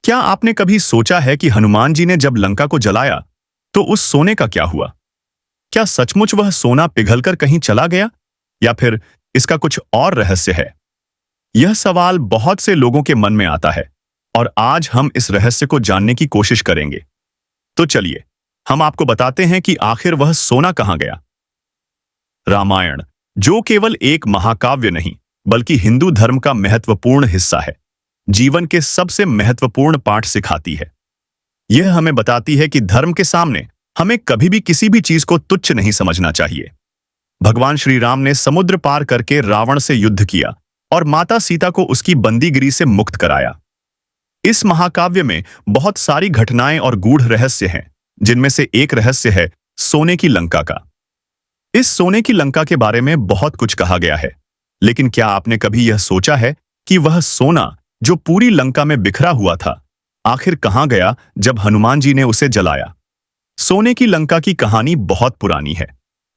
क्या आपने कभी सोचा है कि हनुमान जी ने जब लंका को जलाया तो उस सोने का क्या हुआ? क्या सचमुच वह सोना पिघलकर कहीं चला गया या फिर इसका कुछ और रहस्य है? यह सवाल बहुत से लोगों के मन में आता है और आज हम इस रहस्य को जानने की कोशिश करेंगे। तो चलिए, हम आपको बताते हैं कि आखिर वह सोना कहां गया। रामायण, जो केवल एक महाकाव्य नहीं बल्कि हिंदू धर्म का महत्वपूर्ण हिस्सा है, जीवन के सबसे महत्वपूर्ण पाठ सिखाती है। यह हमें बताती है कि धर्म के सामने हमें कभी भी किसी भी चीज को तुच्छ नहीं समझना चाहिए। भगवान श्री राम ने समुद्र पार करके रावण से युद्ध किया और माता सीता को उसकी बंदीगिरी से मुक्त कराया। इस महाकाव्य में बहुत सारी घटनाएं और गूढ़ रहस्य हैं, जिनमें से एक रहस्य है सोने की लंका का। इस सोने की लंका के बारे में बहुत कुछ कहा गया है, लेकिन क्या आपने कभी यह सोचा है कि वह सोना जो पूरी लंका में बिखरा हुआ था, आखिर कहां गया जब हनुमान जी ने उसे जलाया? सोने की लंका की कहानी बहुत पुरानी है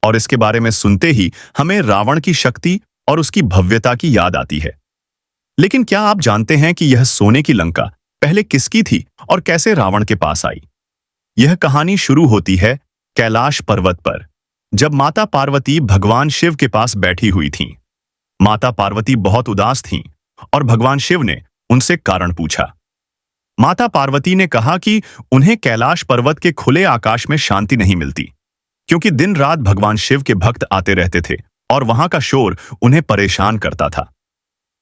और इसके बारे में सुनते ही हमें रावण की शक्ति और उसकी भव्यता की याद आती है। लेकिन क्या आप जानते हैं कि यह सोने की लंका पहले किसकी थी और कैसे रावण के पास आई? यह कहानी शुरू होती है कैलाश पर्वत पर, जब माता पार्वती भगवान शिव के पास बैठी हुई थीं। माता पार्वती बहुत उदास थीं और भगवान शिव ने उनसे कारण पूछा। माता पार्वती ने कहा कि उन्हें कैलाश पर्वत के खुले आकाश में शांति नहीं मिलती, क्योंकि दिन रात भगवान शिव के भक्त आते रहते थे और वहां का शोर उन्हें परेशान करता था।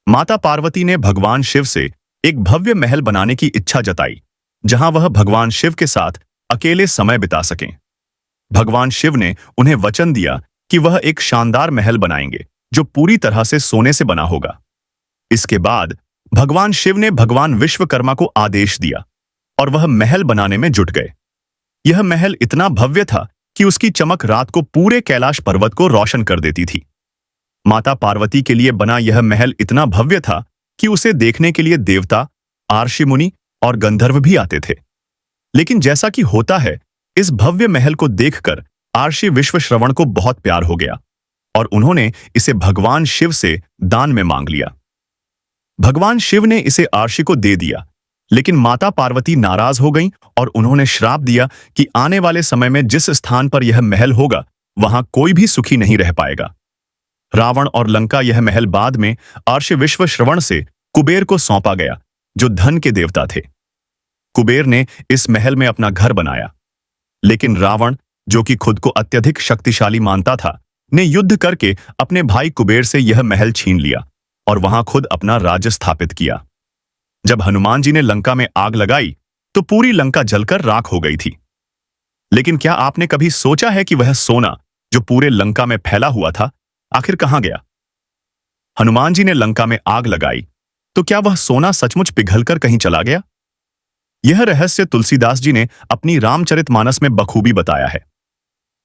माता पार्वती ने भगवान शिव से एक भव्य महल बनाने की इच्छा जताई, जहां वह भगवान शिव के साथ अकेले समय बिता सकें। भगवान शिव ने उन्हें वचन दिया कि वह एक शानदार महल बनाएंगे जो पूरी तरह से सोने से बना होगा। इसके बाद भगवान शिव ने भगवान विश्वकर्मा को आदेश दिया और वह महल बनाने में जुट गए। यह महल इतना भव्य था कि उसकी चमक रात को पूरे कैलाश पर्वत को रोशन कर देती थी। माता पार्वती के लिए बना यह महल इतना भव्य था कि उसे देखने के लिए देवता, आर्षि मुनि और गंधर्व भी आते थे। लेकिन जैसा कि होता है, इस भव्य महल को देखकर आर्षि विश्वश्रवण को बहुत प्यार हो गया और उन्होंने इसे भगवान शिव से दान में मांग लिया। भगवान शिव ने इसे आर्षि को दे दिया, लेकिन माता पार्वती नाराज हो गईं और उन्होंने श्राप दिया कि आने वाले समय में जिस स्थान पर यह महल होगा, वहां कोई भी सुखी नहीं रह पाएगा। रावण और लंका यह महल बाद में आर्षि विश्वश्रवण से कुबेर को सौंपा गया, जो धन के देवता थे। कुबेर ने इस महल में अपना घर बनाया, लेकिन रावण, जो कि खुद को अत्यधिक शक्तिशाली मानता था, ने युद्ध करके अपने भाई कुबेर से यह महल छीन लिया और वहां खुद अपना राज्य स्थापित किया। जब हनुमान जी ने लंका में आग लगाई तो पूरी लंका जलकर राख हो गई थी। लेकिन क्या आपने कभी सोचा है कि वह सोना जो पूरे लंका में फैला हुआ था, आखिर कहां गया? हनुमान जी ने लंका में आग लगाई तो क्या वह सोना सचमुच पिघलकर कहीं चला गया? यह रहस्य तुलसीदास जी ने अपनी रामचरितमानस में बखूबी बताया है।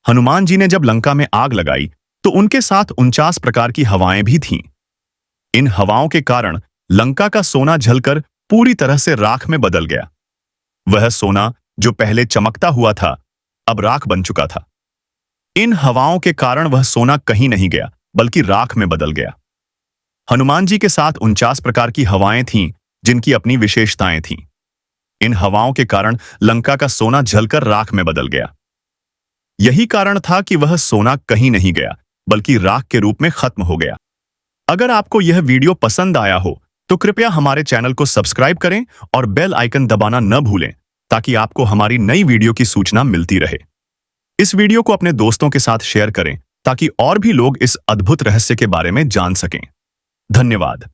हनुमान जी ने जब लंका में आग लगाई तो उनके साथ 49 प्रकार की हवाएं भी थीं। इन हवाओं के कारण लंका का सोना जलकर पूरी तरह से राख में बदल गया। वह सोना जो पहले चमकता हुआ था, अब राख बन चुका था। इन हवाओं के कारण वह सोना कहीं नहीं गया, बल्कि राख में बदल गया। हनुमान जी के साथ 49 प्रकार की हवाएं थीं, जिनकी अपनी विशेषताएं थीं। इन हवाओं के कारण लंका का सोना जलकर राख में बदल गया। यही कारण था कि वह सोना कहीं नहीं गया, बल्कि राख के रूप में खत्म हो गया। अगर आपको यह वीडियो पसंद आया हो तो कृपया हमारे चैनल को सब्सक्राइब करें और बेल आइकन दबाना न भूलें, ताकि आपको हमारी नई वीडियो की सूचना मिलती रहे। इस वीडियो को अपने दोस्तों के साथ शेयर करें ताकि और भी लोग इस अद्भुत रहस्य के बारे में जान सकें। धन्यवाद।